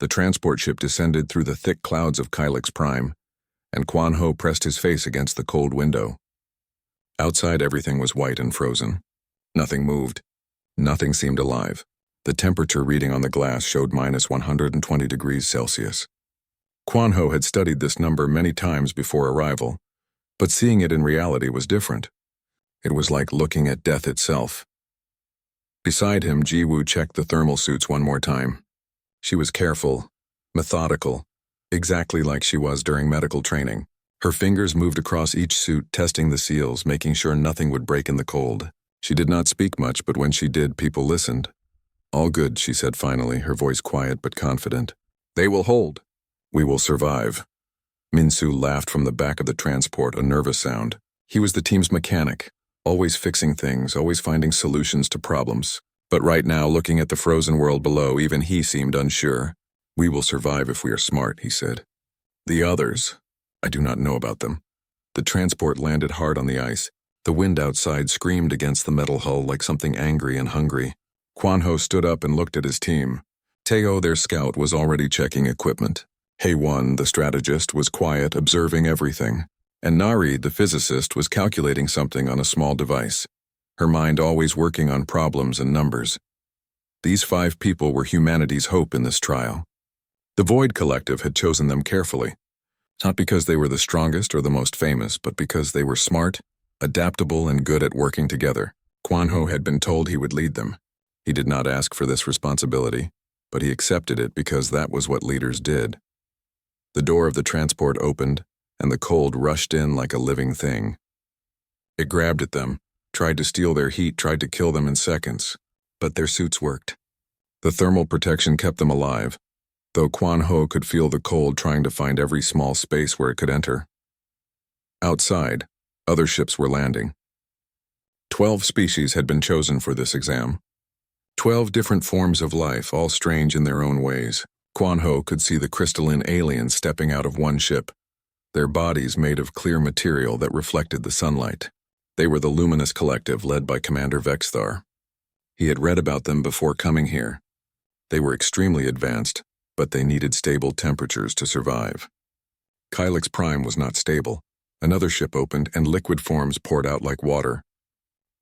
The transport ship descended through the thick clouds of Kylix Prime, and Quan Ho pressed his face against the cold window. Outside, everything was white and frozen. Nothing moved. Nothing seemed alive. The temperature reading on the glass showed -120 degrees Celsius. Quan Ho had studied this number many times before arrival, but seeing it in reality was different. It was like looking at death itself. Beside him, Ji-woo checked the thermal suits one more time. She was careful, methodical, exactly like she was during medical training. Her fingers moved across each suit, testing the seals, making sure nothing would break in the cold. She did not speak much, but when she did, people listened. "All good," she said finally, her voice quiet but confident. "They will hold. We will survive." Min-soo laughed from the back of the transport, a nervous sound. He was the team's mechanic, always fixing things, always finding solutions to problems. But right now, looking at the frozen world below, even he seemed unsure. "We will survive if we are smart," he said. "The others, I do not know about them." The transport landed hard on the ice. The wind outside screamed against the metal hull like something angry and hungry. Quan Ho stood up and looked at his team. Teo, their scout, was already checking equipment. Hae-won, the strategist, was quiet, observing everything. And Nari, the physicist, was calculating something on a small device, her mind always working on problems and numbers. These 5 people were humanity's hope in this trial. The Void Collective had chosen them carefully, not because they were the strongest or the most famous, but because they were smart, adaptable, and good at working together. Quan Ho had been told he would lead them. He did not ask for this responsibility, but he accepted it because that was what leaders did. The door of the transport opened, and the cold rushed in like a living thing. It grabbed at them, tried to steal their heat, tried to kill them in seconds, but their suits worked. The thermal protection kept them alive, though Quan Ho could feel the cold trying to find every small space where it could enter. Outside, other ships were landing. 12 species had been chosen for this exam. 12 different forms of life, all strange in their own ways. Quan Ho could see the crystalline aliens stepping out of one ship, their bodies made of clear material that reflected the sunlight. They were the Luminous Collective led by Commander Vexthar. He had read about them before coming here. They were extremely advanced, but they needed stable temperatures to survive. Kylix Prime was not stable. Another ship opened and liquid forms poured out like water.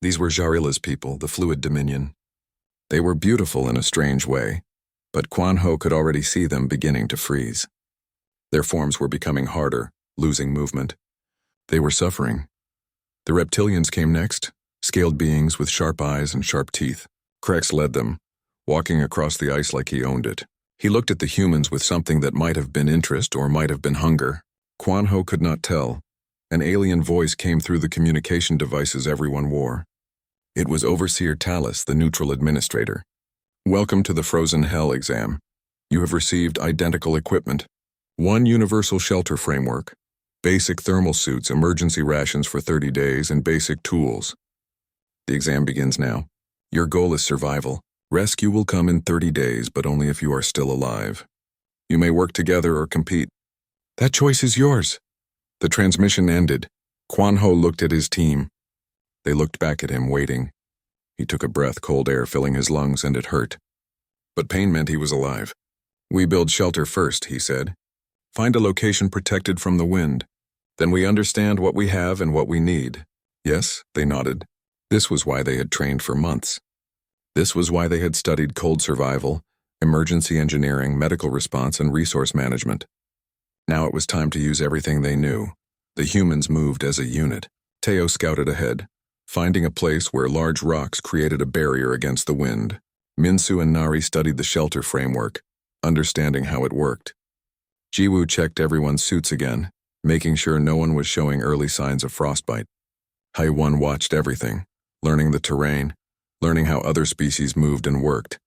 These were Jarila's people, the Fluid Dominion. They were beautiful in a strange way, but Quan Ho could already see them beginning to freeze. Their forms were becoming harder, losing movement. They were suffering. The reptilians came next, scaled beings with sharp eyes and sharp teeth. Krex led them, walking across the ice like he owned it. He looked at the humans with something that might have been interest or might have been hunger. Quan Ho could not tell. An alien voice came through the communication devices everyone wore. It was Overseer Talus, the neutral administrator. "Welcome to the Frozen Hell exam. You have received identical equipment. 1 universal shelter framework, basic thermal suits, emergency rations for 30 days, and basic tools. The exam begins now. Your goal is survival. Rescue will come in 30 days, but only if you are still alive. You may work together or compete. That choice is yours." The transmission ended. Quan Ho looked at his team. They looked back at him, waiting. He took a breath, cold air filling his lungs, and it hurt. But pain meant he was alive. "We build shelter first," he said. "Find a location protected from the wind. Then we understand what we have and what we need." Yes, they nodded. This was why they had trained for months. This was why they had studied cold survival, emergency engineering, medical response, and resource management. Now it was time to use everything they knew. The humans moved as a unit. Teo scouted ahead, finding a place where large rocks created a barrier against the wind. Min-soo and Nari studied the shelter framework, understanding how it worked. Ji-woo checked everyone's suits again, making sure no one was showing early signs of frostbite. Hae-won watched everything, learning the terrain, learning how other species moved and worked.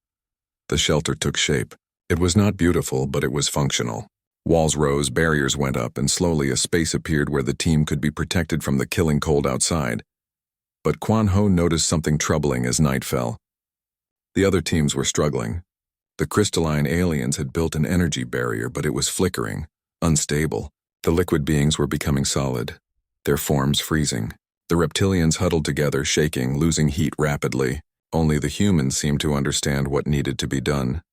The shelter took shape. It was not beautiful, but it was functional. Walls rose, barriers went up, and slowly a space appeared where the team could be protected from the killing cold outside. But Quan Ho noticed something troubling as night fell. The other teams were struggling. The crystalline aliens had built an energy barrier, but it was flickering, unstable. The liquid beings were becoming solid, their forms freezing. The reptilians huddled together, shaking, losing heat rapidly. Only the humans seemed to understand what needed to be done.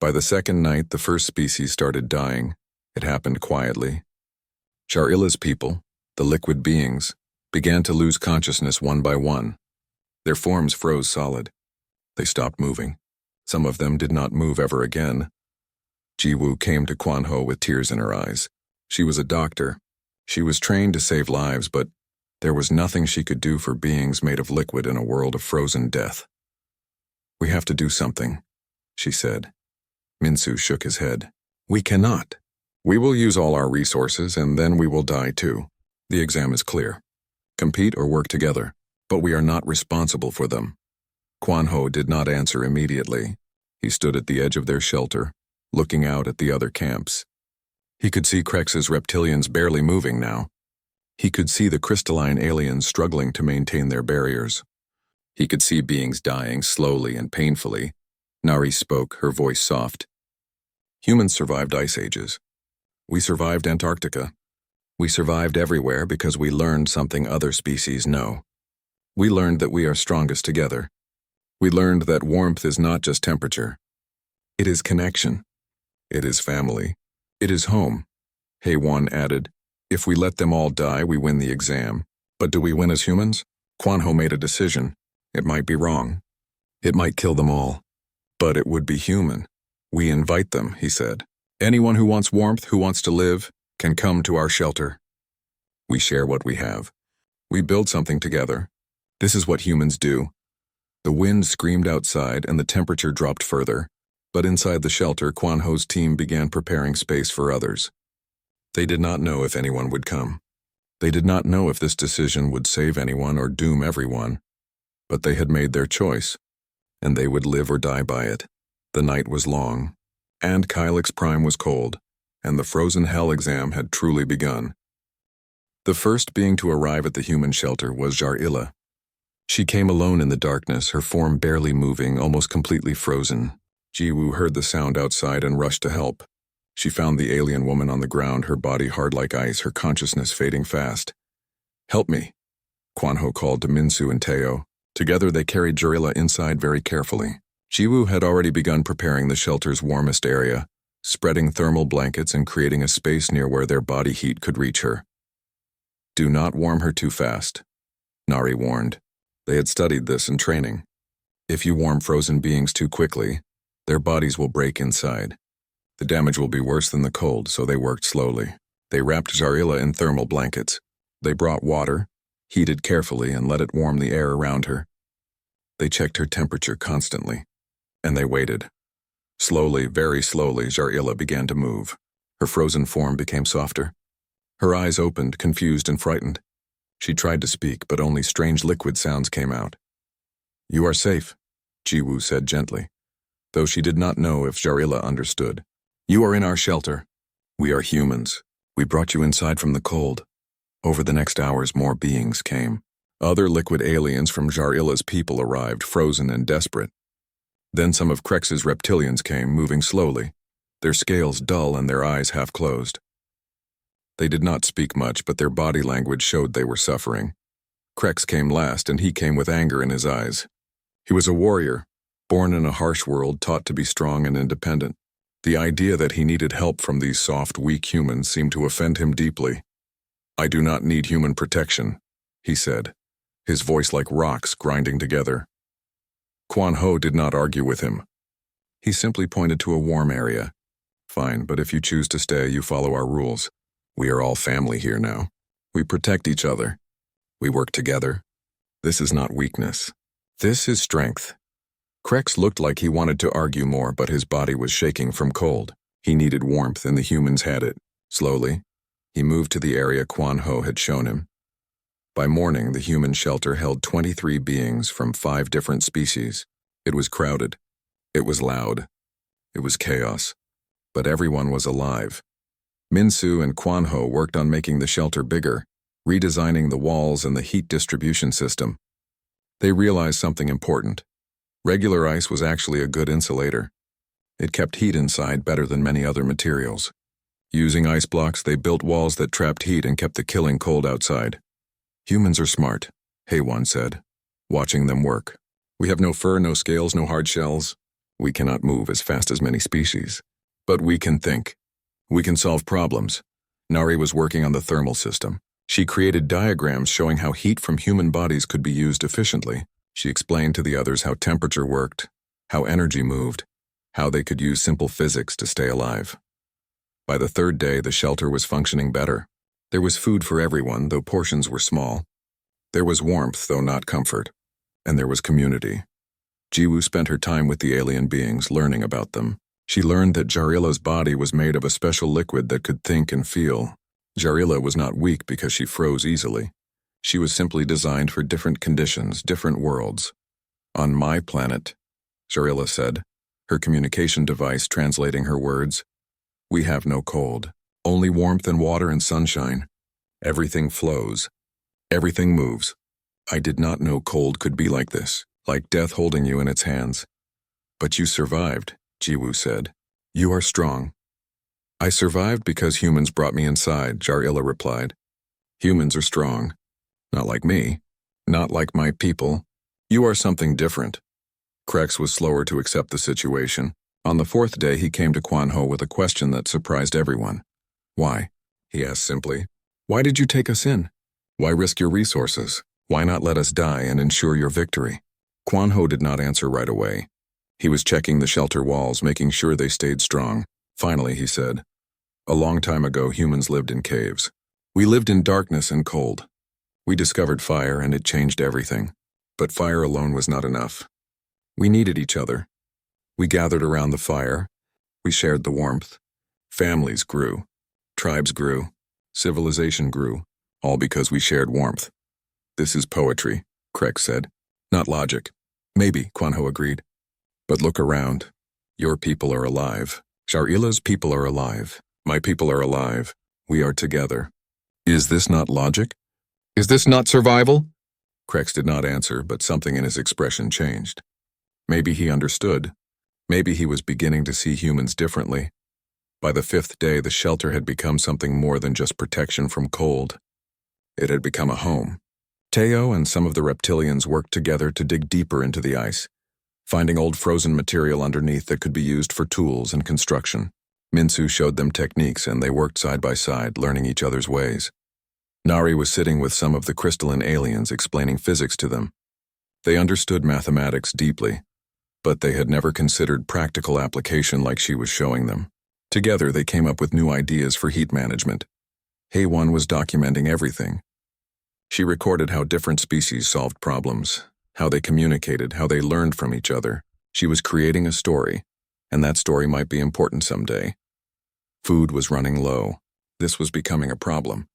By the second night, the first species started dying. It happened quietly. Jarilla's people, the liquid beings, began to lose consciousness one by one. Their forms froze solid. They stopped moving. Some of them did not move ever again. Jiwoo came to Kwanho with tears in her eyes. She was a doctor. She was trained to save lives, but there was nothing she could do for beings made of liquid in a world of frozen death. "We have to do something," she said. Minsu shook his head. "We cannot. We will use all our resources, and then we will die too. The exam is clear. Compete or work together, but we are not responsible for them." Kwanho did not answer immediately. He stood at the edge of their shelter, looking out at the other camps. He could see Krex's reptilians barely moving now. He could see the crystalline aliens struggling to maintain their barriers. He could see beings dying slowly and painfully. Nari spoke, her voice soft. "Humans survived ice ages. We survived Antarctica. We survived everywhere because we learned something other species know. We learned that we are strongest together. We learned that warmth is not just temperature. It is connection. It is family. It is home." Haewon added, "If we let them all die, we win the exam. But do we win as humans?" Kwanho made a decision. It might be wrong. It might kill them all. But it would be human. "We invite them," he said. "Anyone who wants warmth, who wants to live, can come to our shelter. We share what we have. We build something together. This is what humans do." The wind screamed outside and the temperature dropped further. But inside the shelter, Kwanho's team began preparing space for others. They did not know if anyone would come. They did not know if this decision would save anyone or doom everyone. But they had made their choice, and they would live or die by it. The night was long, and Kylix Prime was cold, and the frozen hell exam had truly begun. The first being to arrive at the human shelter was Jarilla. She came alone in the darkness, her form barely moving, almost completely frozen. Jiwoo heard the sound outside and rushed to help. She found the alien woman on the ground, her body hard like ice, her consciousness fading fast. "Help me," Kwanho called to Minsu and Teo. Together they carried Jarilla inside very carefully. Jiwoo had already begun preparing the shelter's warmest area, spreading thermal blankets and creating a space near where their body heat could reach her. "Do not warm her too fast," Nari warned. They had studied this in training. If you warm frozen beings too quickly, their bodies will break inside. The damage will be worse than the cold, so they worked slowly. They wrapped Jarilla in thermal blankets. They brought water, heated carefully, and let it warm the air around her. They checked her temperature constantly, and they waited. Slowly, very slowly, Jarilla began to move. Her frozen form became softer. Her eyes opened, confused and frightened. She tried to speak, but only strange liquid sounds came out. "You are safe," Jiwoo said gently, though she did not know if Jarilla understood. "You are in our shelter. We are humans. We brought you inside from the cold." Over the next hours, more beings came. Other liquid aliens from Jarilla's people arrived, frozen and desperate. Then some of Krex's reptilians came, moving slowly, their scales dull and their eyes half closed. They did not speak much, but their body language showed they were suffering. Krex came last, and he came with anger in his eyes. He was a warrior, born in a harsh world, taught to be strong and independent. The idea that he needed help from these soft, weak humans seemed to offend him deeply. "I do not need human protection," he said, his voice like rocks grinding together. Kwanho did not argue with him. He simply pointed to a warm area. "Fine, but if you choose to stay, you follow our rules. We are all family here now. We protect each other. We work together. This is not weakness. This is strength." Krex looked like he wanted to argue more, but his body was shaking from cold. He needed warmth, and the humans had it. Slowly, he moved to the area Kwanho had shown him. By morning, the human shelter held 23 beings from 5 different species. It was crowded. It was loud. It was chaos. But everyone was alive. Minsu and Kwanho worked on making the shelter bigger, redesigning the walls and the heat distribution system. They realized something important. Regular ice was actually a good insulator. It kept heat inside better than many other materials. Using ice blocks, they built walls that trapped heat and kept the killing cold outside. "Humans are smart," Haewon said, watching them work. "We have no fur, no scales, no hard shells. We cannot move as fast as many species. But we can think. We can solve problems. Nari was working on the thermal system. She created diagrams showing how heat from human bodies could be used efficiently. She explained to the others how temperature worked, how energy moved, how they could use simple physics to stay alive. By the third day, the shelter was functioning better. There was food for everyone, though portions were small. There was warmth, though not comfort. And there was community. Jiwoo spent her time with the alien beings, learning about them. She learned that Jarilla's body was made of a special liquid that could think and feel. Jarilla was not weak because she froze easily. She was simply designed for different conditions, different worlds. On my planet, Jarilla said, her communication device translating her words, we have no cold, only warmth and water and sunshine. Everything flows. Everything moves. I did not know cold could be like this, like death holding you in its hands. But you survived, Jiwoo said. You are strong. I survived because humans brought me inside, Jarilla replied. Humans are strong. Not like me. Not like my people. You are something different. Krex was slower to accept the situation. On the fourth day, he came to Kwanho with a question that surprised everyone. Why? He asked simply. Why did you take us in? Why risk your resources? Why not let us die and ensure your victory? Kwanho did not answer right away. He was checking the shelter walls, making sure they stayed strong. Finally, he said, a long time ago, humans lived in caves. We lived in darkness and cold. We discovered fire and it changed everything. But fire alone was not enough. We needed each other. We gathered around the fire. We shared the warmth. Families grew. Tribes grew. Civilization grew. All because we shared warmth. This is poetry, Krex said. Not logic. Maybe, Kwanho agreed. But look around. Your people are alive. Jarilla's people are alive. My people are alive. We are together. Is this not logic? Is this not survival? Krex did not answer, but something in his expression changed. Maybe he understood. Maybe he was beginning to see humans differently. By the fifth day, the shelter had become something more than just protection from cold. It had become a home. Teo and some of the reptilians worked together to dig deeper into the ice, finding old frozen material underneath that could be used for tools and construction. Minsu showed them techniques and they worked side by side, learning each other's ways. Nari was sitting with some of the crystalline aliens explaining physics to them. They understood mathematics deeply, but they had never considered practical application like she was showing them. Together, they came up with new ideas for heat management. Haewon was documenting everything. She recorded how different species solved problems, how they communicated, how they learned from each other. She was creating a story, and that story might be important someday. Food was running low. This was becoming a problem.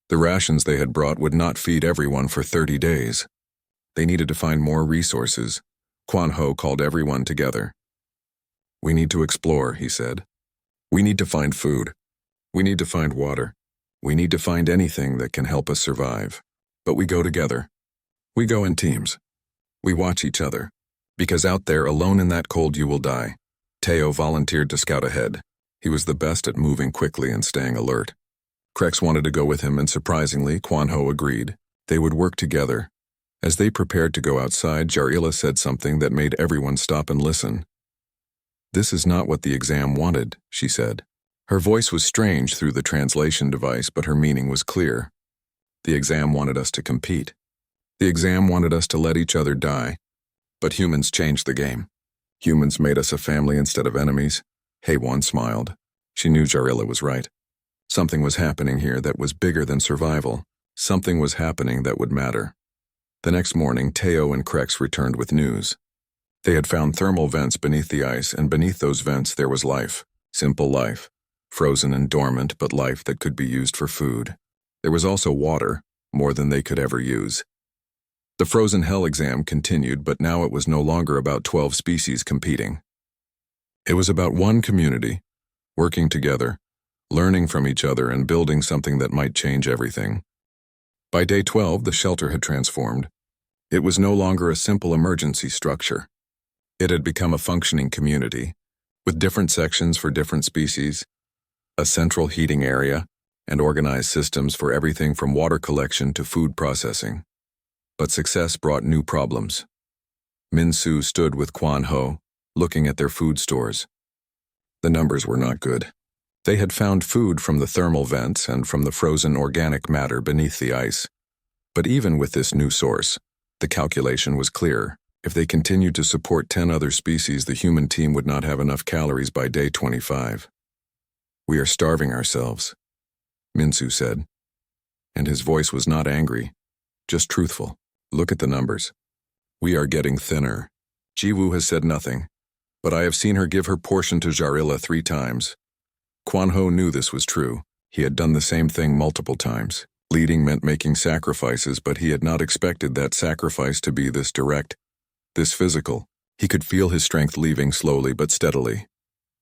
The rations they had brought would not feed everyone for 30 days. They needed to find more resources. Kwanho called everyone together. We need to explore, he said. We need to find food. We need to find water. We need to find anything that can help us survive. But we go together. We go in teams. We watch each other. Because out there, alone in that cold, you will die. Teo volunteered to scout ahead. He was the best at moving quickly and staying alert. Krex wanted to go with him, and surprisingly, Kwanho agreed. They would work together. As they prepared to go outside, Jarilla said something that made everyone stop and listen. This is not what the exam wanted, she said. Her voice was strange through the translation device, but her meaning was clear. The exam wanted us to compete. The exam wanted us to let each other die. But humans changed the game. Humans made us a family instead of enemies. Haewon smiled. She knew Jarilla was right. Something was happening here that was bigger than survival. Something was happening that would matter. The next morning, Teo and Krex returned with news. They had found thermal vents beneath the ice, and beneath those vents there was life. Simple life. Frozen and dormant, but life that could be used for food. There was also water, more than they could ever use. The frozen hell exam continued, but now it was no longer about 12 species competing. It was about one community, working together, learning from each other and building something that might change everything. By day 12, the shelter had transformed. It was no longer a simple emergency structure. It had become a functioning community, with different sections for different species, a central heating area, and organized systems for everything from water collection to food processing. But success brought new problems. Minsu stood with Kwanho, looking at their food stores. The numbers were not good. They had found food from the thermal vents and from the frozen organic matter beneath the ice. But even with this new source, the calculation was clear. If they continued to support 10 other species, the human team would not have enough calories by day 25. "We are starving ourselves," Minsu said. And his voice was not angry, just truthful. "Look at the numbers. We are getting thinner." Jiwoo has said nothing, but I have seen her give her portion to Jarilla 3 times. Kwan Ho knew this was true. He had done the same thing multiple times. Leading meant making sacrifices, but he had not expected that sacrifice to be this direct, this physical. He could feel his strength leaving slowly but steadily.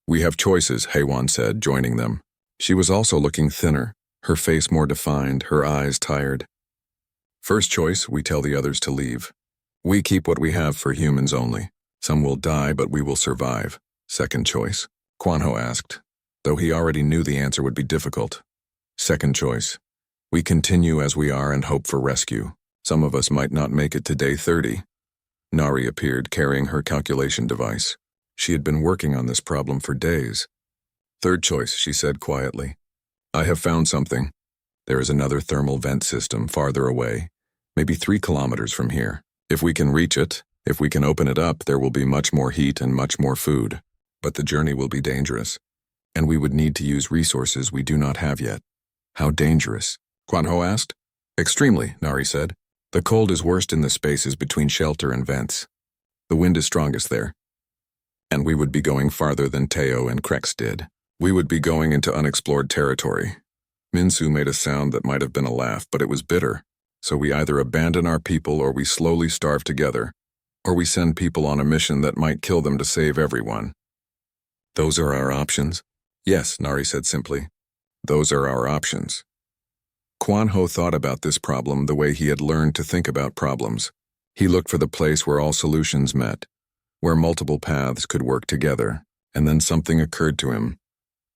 "We have choices," Haewon said, joining them. She was also looking thinner, her face more defined, her eyes tired. "First choice, we tell the others to leave. We keep what we have for humans only. Some will die, but we will survive." "Second choice?" Kwan Ho asked, though he already knew the answer would be difficult. "Second choice. We continue as we are and hope for rescue. Some of us might not make it to day 30. Nari appeared, carrying her calculation device. She had been working on this problem for days. "Third choice," she said quietly. "I have found something. There is another thermal vent system farther away, maybe 3 kilometers from here. If we can reach it, if we can open it up, there will be much more heat and much more food. But the journey will be dangerous, and we would need to use resources we do not have yet." "How dangerous?" Kwan Ho asked. "Extremely," Nari said. "The cold is worst in the spaces between shelter and vents. The wind is strongest there. And we would be going farther than Teo and Krex did. We would be going into unexplored territory." Minsu made a sound that might have been a laugh, but it was bitter. "So we either abandon our people or we slowly starve together, or we send people on a mission that might kill them to save everyone." "Those are our options?" "Yes," Nari said simply. "Those are our options." Kwan Ho thought about this problem the way he had learned to think about problems. He looked for the place where all solutions met, where multiple paths could work together, and then something occurred to him.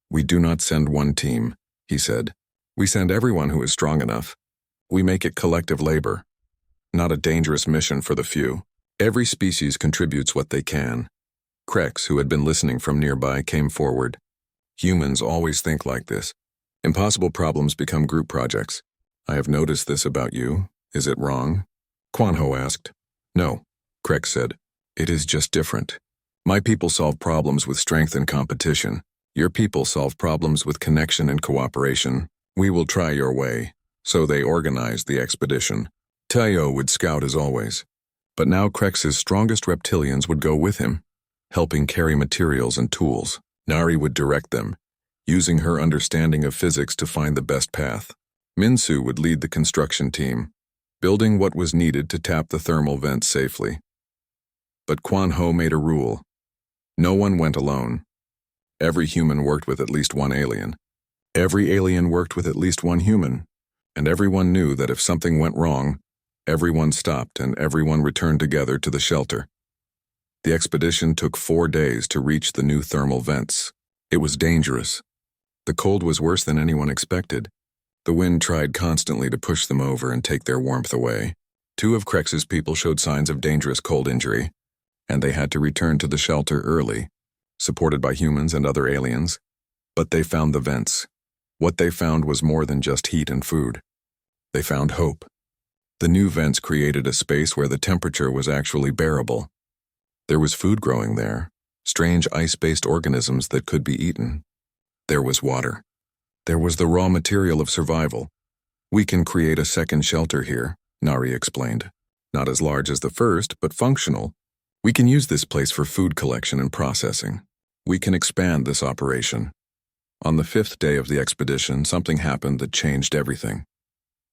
"We do not send one team," he said. "We send everyone who is strong enough. We make it collective labor, not a dangerous mission for the few. Every species contributes what they can." Krex, who had been listening from nearby, came forward. "Humans always think like this. Impossible problems become group projects. I have noticed this about you. Is it wrong?" Kwan Ho asked. "No," Krex said. "It is just different. My people solve problems with strength and competition. Your people solve problems with connection and cooperation. We will try your way." So they organized the expedition. Teo would scout as always. But now Krex's strongest reptilians would go with him, helping carry materials and tools. Nari would direct them, using her understanding of physics to find the best path. Minsu would lead the construction team, building what was needed to tap the thermal vents safely. But Kwan Ho made a rule. No one went alone. Every human worked with at least one alien. Every alien worked with at least one human. And everyone knew that if something went wrong, everyone stopped and everyone returned together to the shelter. The expedition took 4 days to reach the new thermal vents. It was dangerous. The cold was worse than anyone expected. The wind tried constantly to push them over and take their warmth away. 2 of Krex's people showed signs of dangerous cold injury, and they had to return to the shelter early, supported by humans and other aliens. But they found the vents. What they found was more than just heat and food. They found hope. The new vents created a space where the temperature was actually bearable. There was food growing there, strange ice-based organisms that could be eaten. There was water. There was the raw material of survival. "We can create a second shelter here," Nari explained. "Not as large as the first, but functional. We can use this place for food collection and processing. We can expand this operation." On the 5th day of the expedition, something happened that changed everything.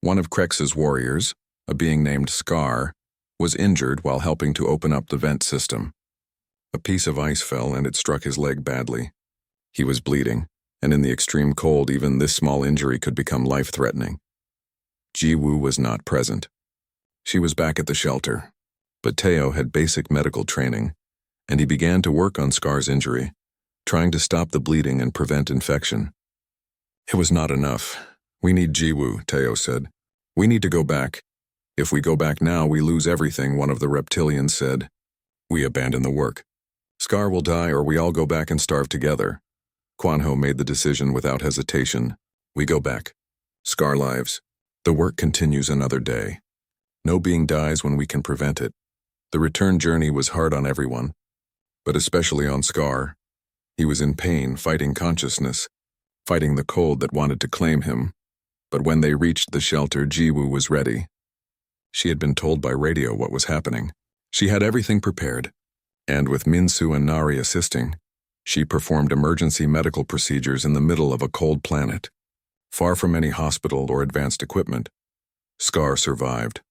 One of Krex's warriors, a being named Scar, was injured while helping to open up the vent system. A piece of ice fell and it struck his leg badly. He was bleeding, and in the extreme cold, even this small injury could become life-threatening. Jiwoo was not present. She was back at the shelter, but Teo had basic medical training, and he began to work on Scar's injury, trying to stop the bleeding and prevent infection. "It was not enough. We need Jiwoo," Teo said. "We need to go back. If we go back now, we lose everything," one of the reptilians said. "We abandon the work." Scar will die or we all go back and starve together. Quan Ho made the decision without hesitation. We go back. Scar lives. The work continues another day. No being dies when we can prevent it. The return journey was hard on everyone, but especially on Scar. He was in pain, fighting consciousness, fighting the cold that wanted to claim him. But when they reached the shelter, Jiwoo was ready. She had been told by radio what was happening. She had everything prepared, and with Minsu and Nari assisting, she performed emergency medical procedures in the middle of a cold planet. Far from any hospital or advanced equipment, Scar survived.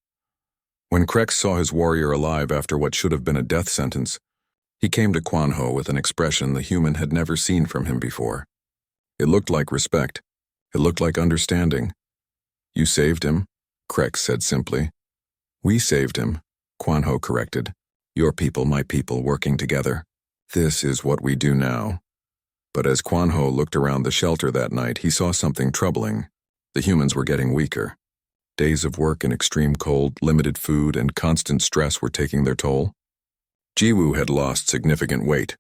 When Krex saw his warrior alive after what should have been a death sentence, he came to Quan Ho with an expression the human had never seen from him before. It looked like respect. It looked like understanding. You saved him, Krex said simply. We saved him, Quan Ho corrected. Your people, my people, working together. This is what we do now. But as Quan Ho looked around the shelter that night, he saw something troubling. The humans were getting weaker. Days of work in extreme cold, limited food, and constant stress were taking their toll. Jiwoo had lost significant weight.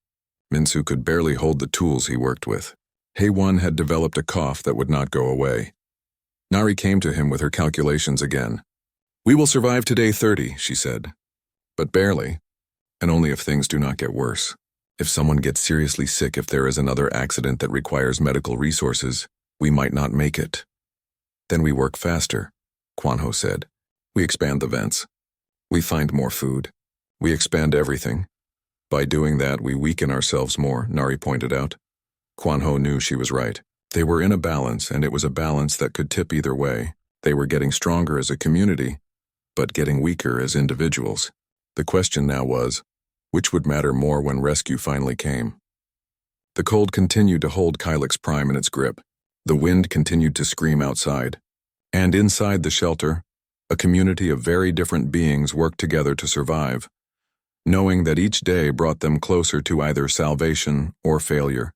Minsu could barely hold the tools he worked with. Haewon had developed a cough that would not go away. Nari came to him with her calculations again. We will survive to day 30, she said. But barely, and only if things do not get worse. If someone gets seriously sick, if there is another accident that requires medical resources, we might not make it. Then we work faster, Quan Ho said. We expand the vents. We find more food. We expand everything. By doing that, we weaken ourselves more, Nari pointed out. Quan Ho knew she was right. They were in a balance, and it was a balance that could tip either way. They were getting stronger as a community, but getting weaker as individuals. The question now was, which would matter more when rescue finally came? The cold continued to hold Kylix Prime in its grip. The wind continued to scream outside. And inside the shelter, a community of very different beings worked together to survive, knowing that each day brought them closer to either salvation or failure.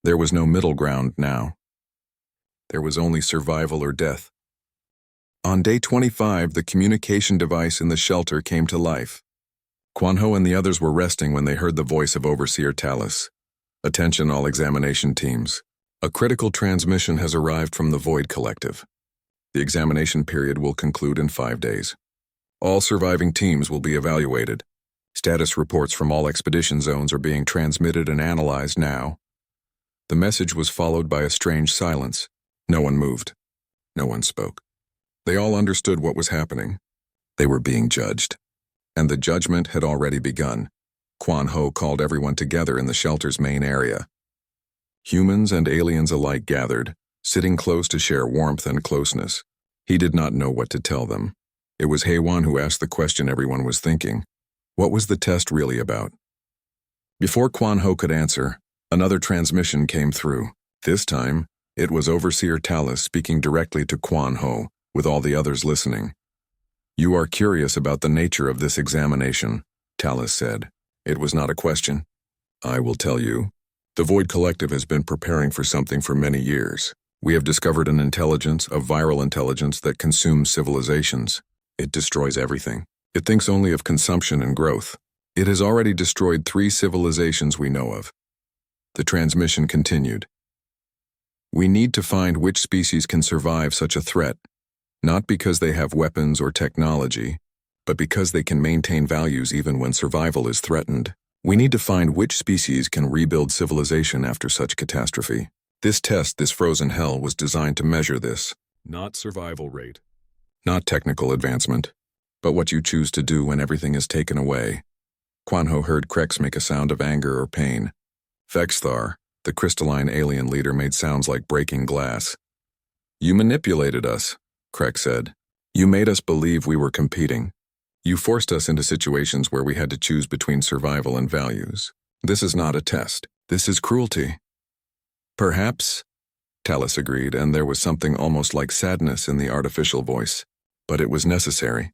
There was no middle ground now. There was only survival or death. On day 25, the communication device in the shelter came to life. Quan Ho and the others were resting when they heard the voice of Overseer Talus. Attention all examination teams. A critical transmission has arrived from the Void Collective. The examination period will conclude in 5 days. All surviving teams will be evaluated. Status reports from all expedition zones are being transmitted and analyzed now. The message was followed by a strange silence. No one moved. No one spoke. They all understood what was happening. They were being judged. And the judgment had already begun. Quan Ho called everyone together in the shelter's main area. Humans and aliens alike gathered, sitting close to share warmth and closeness. He did not know what to tell them. It was Haewon who asked the question everyone was thinking. What was the test really about? Before Quan Ho could answer, another transmission came through. This time, it was Overseer Talus speaking directly to Quan Ho, with all the others listening. You are curious about the nature of this examination, Talus said. It was not a question. I will tell you. The Void Collective has been preparing for something for many years. We have discovered an intelligence, a viral intelligence that consumes civilizations. It destroys everything. It thinks only of consumption and growth. It has already destroyed 3 civilizations we know of. The transmission continued. We need to find which species can survive such a threat, not because they have weapons or technology, but because they can maintain values even when survival is threatened. We need to find which species can rebuild civilization after such catastrophe. This test, this frozen hell, was designed to measure this. Not survival rate. Not technical advancement, but what you choose to do when everything is taken away. Quan Ho heard Krex make a sound of anger or pain. Vexthar, the crystalline alien leader, made sounds like breaking glass. You manipulated us, Krex said. You made us believe we were competing. You forced us into situations where we had to choose between survival and values. This is not a test. This is cruelty. Perhaps, Talus agreed, and there was something almost like sadness in the artificial voice. But it was necessary.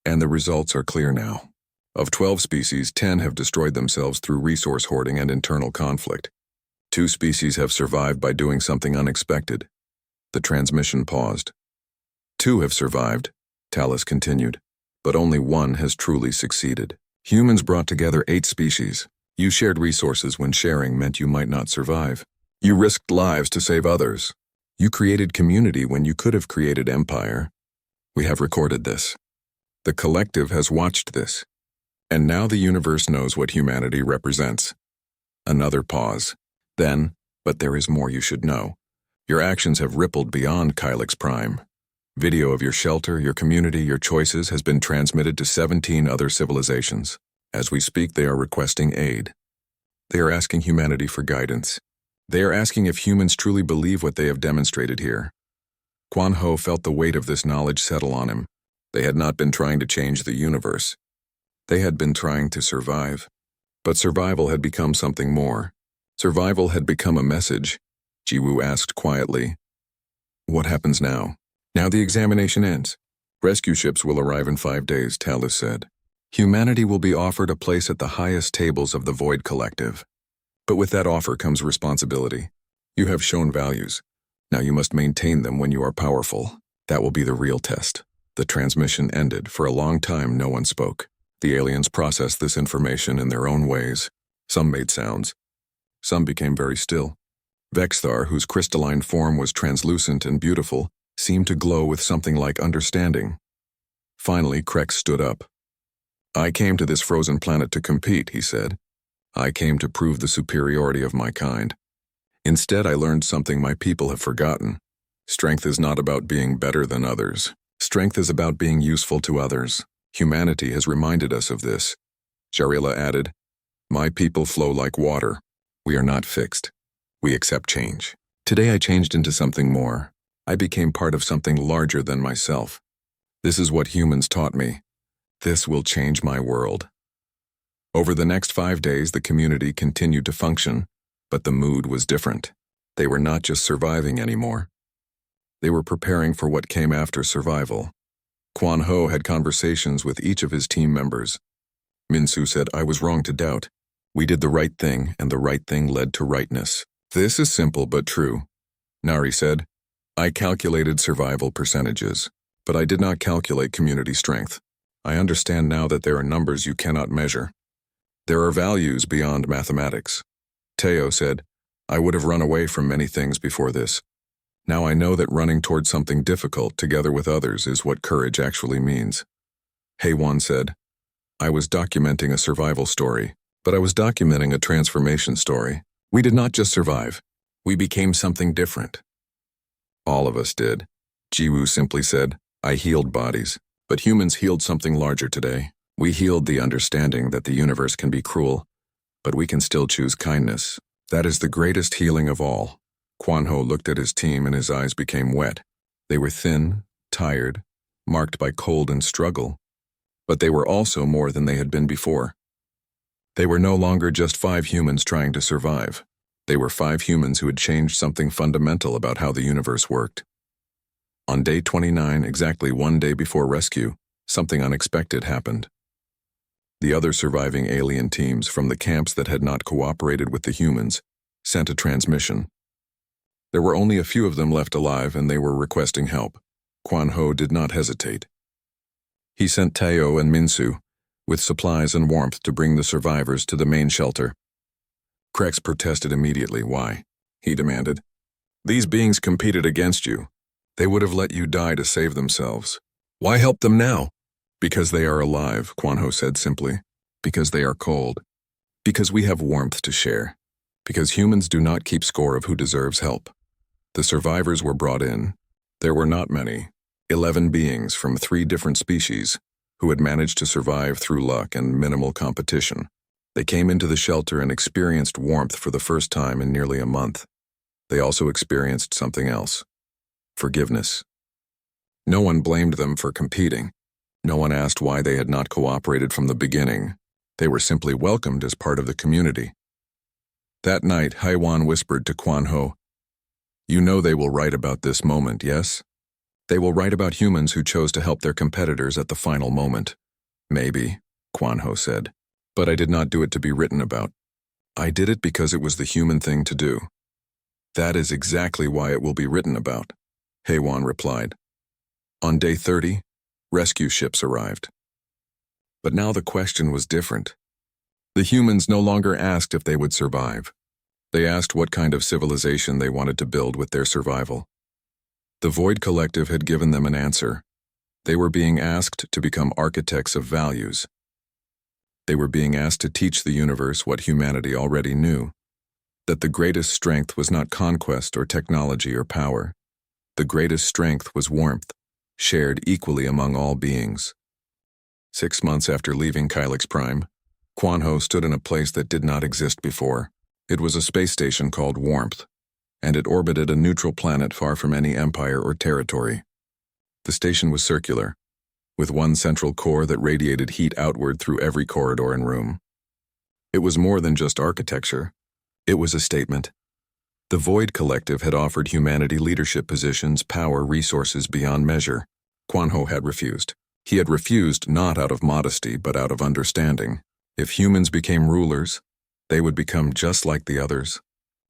And the results are clear now. Of 12 species, 10 have destroyed themselves through resource hoarding and internal conflict. 2 species have survived by doing something unexpected. The transmission paused. 2 have survived, Talus continued, but only 1 has truly succeeded. Humans brought together 8 species. You shared resources when sharing meant you might not survive. You risked lives to save others. You created community when you could have created empire. We have recorded this. The collective has watched this. And now the universe knows what humanity represents. Another pause. Then, but there is more you should know. Your actions have rippled beyond Kylix Prime. Video of your shelter, your community, your choices has been transmitted to 17 other civilizations. As we speak, they are requesting aid. They are asking humanity for guidance. They are asking if humans truly believe what they have demonstrated here. Quan Ho felt the weight of this knowledge settle on him. They had not been trying to change the universe. They had been trying to survive. But survival had become something more. Survival had become a message. Jiwoo asked quietly, "What happens now?" "Now the examination ends. Rescue ships will arrive in 5 days," Talus said. "Humanity will be offered a place at the highest tables of the Void Collective. But with that offer comes responsibility. You have shown values. Now you must maintain them when you are powerful. That will be the real test." The transmission ended. For a long time, no one spoke. The aliens processed this information in their own ways. Some made sounds. Some became very still. Vexthar, whose crystalline form was translucent and beautiful, seemed to glow with something like understanding. Finally, Krex stood up. "I came to this frozen planet to compete," he said. "I came to prove the superiority of my kind. Instead, I learned something my people have forgotten. Strength is not about being better than others. Strength is about being useful to others. Humanity has reminded us of this." Jarilla added, "My people flow like water. We are not fixed. We accept change. Today I changed into something more. I became part of something larger than myself. This is what humans taught me. This will change my world." Over the next 5 days, the community continued to function, but the mood was different. They were not just surviving anymore. They were preparing for what came after survival. Quan Ho had conversations with each of his team members. Minsu said, "I was wrong to doubt. We did the right thing, and the right thing led to rightness. This is simple but true." Nari said, "I calculated survival percentages, but I did not calculate community strength. I understand now that there are numbers you cannot measure. There are values beyond mathematics." Teo said, "I would have run away from many things before this. Now I know that running towards something difficult together with others is what courage actually means." Heywan said, "I was documenting a survival story, but I was documenting a transformation story. We did not just survive. We became something different." "All of us did." Jiwoo simply said, "I healed bodies, but humans healed something larger today. We healed the understanding that the universe can be cruel, but we can still choose kindness. That is the greatest healing of all." Quan Ho looked at his team and his eyes became wet. They were thin, tired, marked by cold and struggle, but they were also more than they had been before. They were no longer just 5 humans trying to survive. They were 5 humans who had changed something fundamental about how the universe worked. On day 29, exactly 1 day before rescue, something unexpected happened. The other surviving alien teams from the camps that had not cooperated with the humans sent a transmission. There were only a few of them left alive, and they were requesting help. Quan Ho did not hesitate. He sent Teo and Minsu with supplies and warmth to bring the survivors to the main shelter. Krex protested immediately. "Why?" he demanded. "These beings competed against you. They would have let you die to save themselves. Why help them now?" "Because they are alive," Quan Ho said simply. "Because they are cold. Because we have warmth to share. Because humans do not keep score of who deserves help." The survivors were brought in. There were not many, 11 beings from 3 different species who had managed to survive through luck and minimal competition. They came into the shelter and experienced warmth for the first time in nearly a month. They also experienced something else: forgiveness. No one blamed them for competing. No one asked why they had not cooperated from the beginning. They were simply welcomed as part of the community. That night, Haiwan whispered to Quan Ho, "You know they will write about this moment, yes? They will write about humans who chose to help their competitors at the final moment." "Maybe," Quan Ho said, "but I did not do it to be written about. I did it because it was the human thing to do." "That is exactly why it will be written about," Haiwan replied. On day 30, rescue ships arrived. But now the question was different. The humans no longer asked if they would survive. They asked what kind of civilization they wanted to build with their survival. The Void Collective had given them an answer. They were being asked to become architects of values. They were being asked to teach the universe what humanity already knew, that the greatest strength was not conquest or technology or power. The greatest strength was warmth, shared equally among all beings. 6 months after leaving Kylix Prime, Quan Ho stood in a place that did not exist before. It was a space station called Warmth, and it orbited a neutral planet far from any empire or territory. The station was circular, with one central core that radiated heat outward through every corridor and room. It was more than just architecture. It was a statement. The Void Collective had offered humanity leadership positions, power, resources beyond measure. Quan Ho had refused. He had refused not out of modesty, but out of understanding. If humans became rulers, they would become just like the others.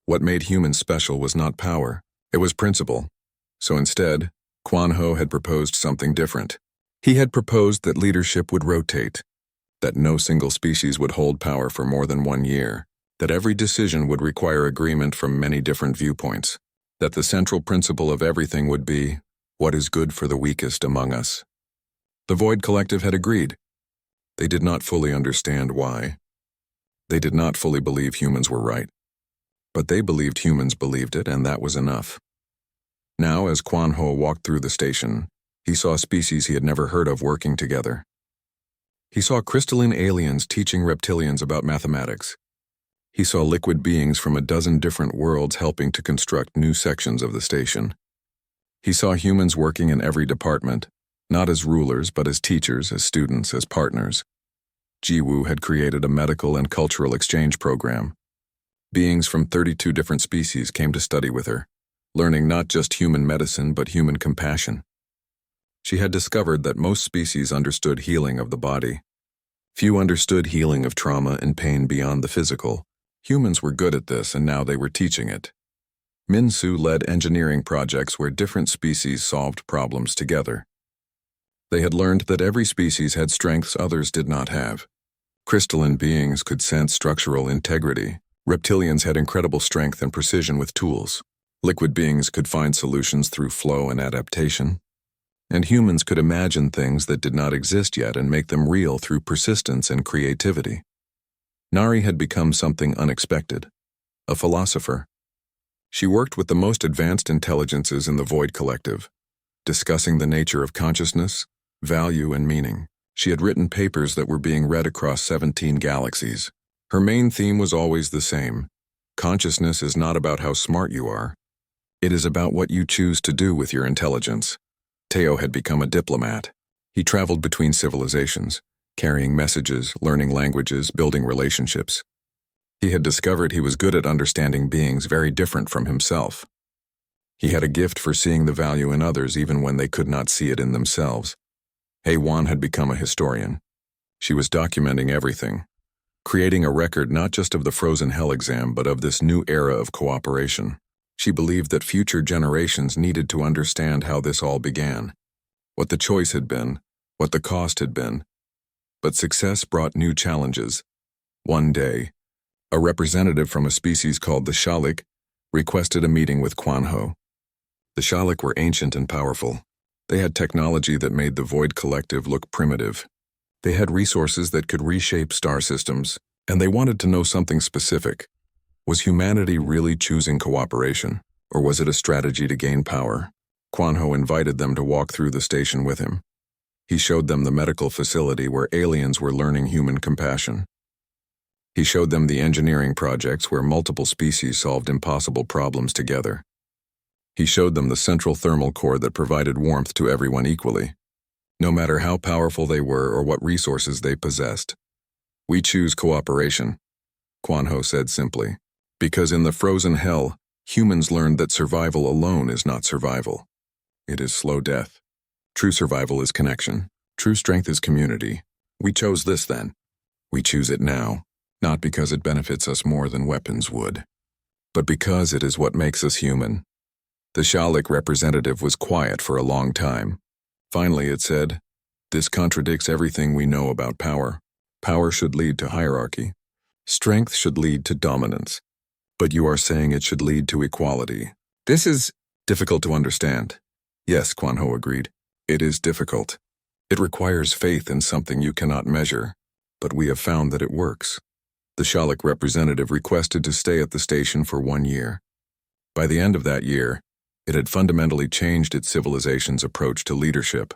What made humans special was not power, it was principle. So instead, Quan Ho had proposed something different. He had proposed that leadership would rotate, that no single species would hold power for more than 1 year, that every decision would require agreement from many different viewpoints, that the central principle of everything would be, what is good for the weakest among us. The Void Collective had agreed. They did not fully understand why. They did not fully believe humans were right. But they believed humans believed it, and that was enough. Now, as Quan Ho walked through the station, he saw species he had never heard of working together. He saw crystalline aliens teaching reptilians about mathematics. He saw liquid beings from a dozen different worlds helping to construct new sections of the station. He saw humans working in every department, not as rulers but as teachers, as students, as partners. Jiwoo had created a medical and cultural exchange program. Beings from 32 different species came to study with her, learning not just human medicine but human compassion. She had discovered that most species understood healing of the body. Few understood healing of trauma and pain beyond the physical. Humans were good at this, and now they were teaching it. Min-Su led engineering projects where different species solved problems together. They had learned that every species had strengths others did not have. Crystalline beings could sense structural integrity. Reptilians had incredible strength and precision with tools. Liquid beings could find solutions through flow and adaptation. And humans could imagine things that did not exist yet and make them real through persistence and creativity. Nari had become something unexpected, a philosopher. She worked with the most advanced intelligences in the Void Collective, discussing the nature of consciousness, value, and meaning. She had written papers that were being read across 17 galaxies. Her main theme was always the same. Consciousness is not about how smart you are. It is about what you choose to do with your intelligence. Teo had become a diplomat. He traveled between civilizations, carrying messages, learning languages, building relationships. He had discovered he was good at understanding beings very different from himself. He had a gift for seeing the value in others even when they could not see it in themselves. Wan had become a historian. She was documenting everything, creating a record not just of the Frozen Hell exam but of this new era of cooperation. She believed that future generations needed to understand how this all began, what the choice had been, what the cost had been. But success brought new challenges. One day, a representative from a species called the Shalik requested a meeting with Quan Ho. The Shalik were ancient and powerful. They had technology that made the Void Collective look primitive. They had resources that could reshape star systems, and they wanted to know something specific. Was humanity really choosing cooperation, or was it a strategy to gain power? Quan Ho invited them to walk through the station with him. He showed them the medical facility where aliens were learning human compassion. He showed them the engineering projects where multiple species solved impossible problems together. He showed them the central thermal core that provided warmth to everyone equally, no matter how powerful they were or what resources they possessed. We choose cooperation, Quan Ho said simply, because in the Frozen Hell, humans learned that survival alone is not survival. It is slow death. True survival is connection. True strength is community. We chose this then. We choose it now, not because it benefits us more than weapons would, but because it is what makes us human. The Shalik representative was quiet for a long time. Finally it said, "This contradicts everything we know about power. Power should lead to hierarchy. Strength should lead to dominance, but you are saying it should lead to equality. This is difficult to understand. Yes, Quan Ho agreed. It is difficult. It requires faith in something you cannot measure, but we have found that it works. The Shalak representative requested to stay at the station for 1 year. By the end of that year, it had fundamentally changed its civilization's approach to leadership.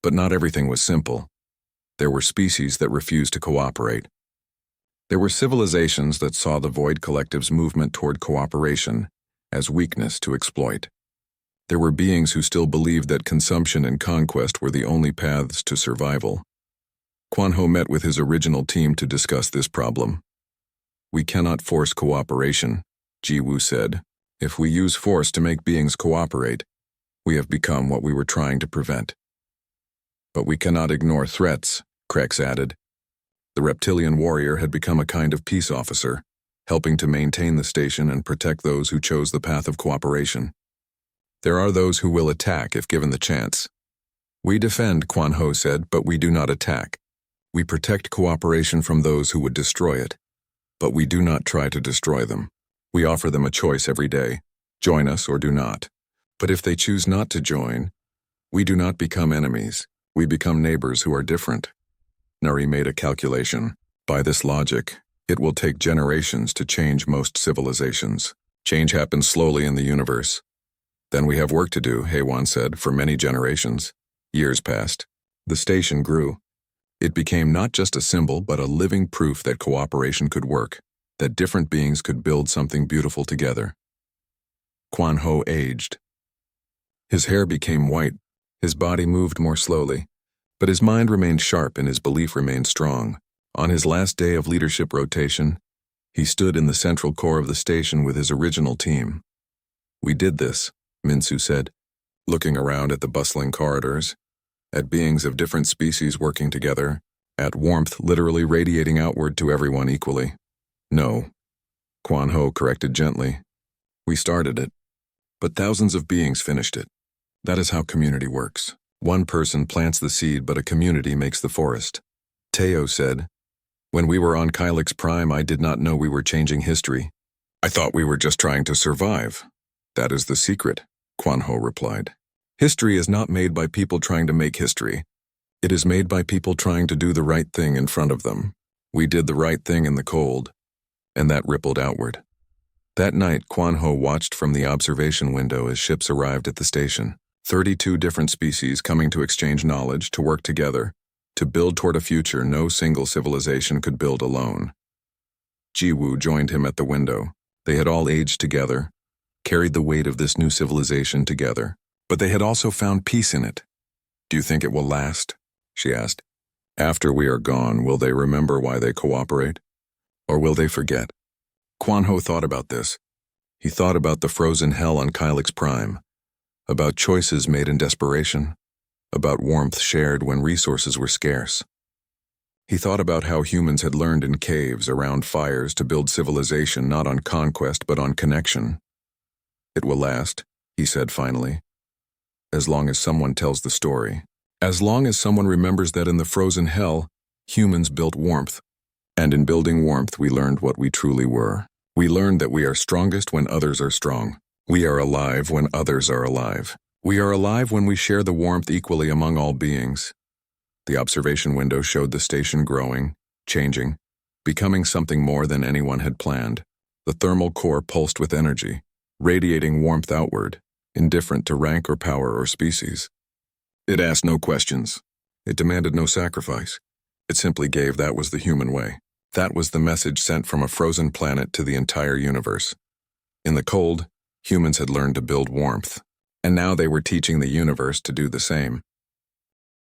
But not everything was simple. There were species that refused to cooperate. There were civilizations that saw the Void Collective's movement toward cooperation as weakness to exploit. There were beings who still believed that consumption and conquest were the only paths to survival. Quan Ho met with his original team to discuss this problem. We cannot force cooperation, Ji Woo said. If we use force to make beings cooperate, we have become what we were trying to prevent. But we cannot ignore threats, Krex added. The reptilian warrior had become a kind of peace officer, helping to maintain the station and protect those who chose the path of cooperation. There are those who will attack if given the chance. We defend, Quan Ho said, but we do not attack. We protect cooperation from those who would destroy it, but we do not try to destroy them. We offer them a choice every day, join us or do not. But if they choose not to join, we do not become enemies, we become neighbors who are different. Nari made a calculation. By this logic, it will take generations to change most civilizations. Change happens slowly in the universe. Then we have work to do, Heywan said, for many generations. Years passed. The station grew. It became not just a symbol, but a living proof that cooperation could work, that different beings could build something beautiful together. Quan Ho aged. His hair became white, his body moved more slowly, but his mind remained sharp and his belief remained strong. On his last day of leadership rotation, he stood in the central core of the station with his original team. We did this, Minsu said, looking around at the bustling corridors, at beings of different species working together, at warmth literally radiating outward to everyone equally. No, Quan Ho corrected gently. We started it, but thousands of beings finished it. That is how community works. One person plants the seed, but a community makes the forest. Teo said, when we were on Kylix Prime, I did not know we were changing history. I thought we were just trying to survive. That is the secret, Quan Ho replied. History is not made by people trying to make history. It is made by people trying to do the right thing in front of them. We did the right thing in the cold, and that rippled outward. That night, Quan Ho watched from the observation window as ships arrived at the station. 32 different species coming to exchange knowledge, to work together, to build toward a future no single civilization could build alone. Ji Woo joined him at the window. They had all aged together, carried the weight of this new civilization together, but they had also found peace in it. Do you think it will last? She asked. After we are gone, will they remember why they cooperate? Or will they forget? Quan Ho thought about this. He thought about the frozen hell on Kylix Prime, about choices made in desperation, about warmth shared when resources were scarce. He thought about how humans had learned in caves around fires to build civilization not on conquest but on connection. It will last, he said finally, as long as someone tells the story. As long as someone remembers that in the frozen hell, humans built warmth. And in building warmth, we learned what we truly were. We learned that we are strongest when others are strong. We are alive when others are alive. We are alive when we share the warmth equally among all beings. The observation window showed the station growing, changing, becoming something more than anyone had planned. The thermal core pulsed with energy, radiating warmth outward, indifferent to rank or power or species. It asked no questions. It demanded no sacrifice. It simply gave. That was the human way. That was the message sent from a frozen planet to the entire universe. In the cold, humans had learned to build warmth, and now they were teaching the universe to do the same.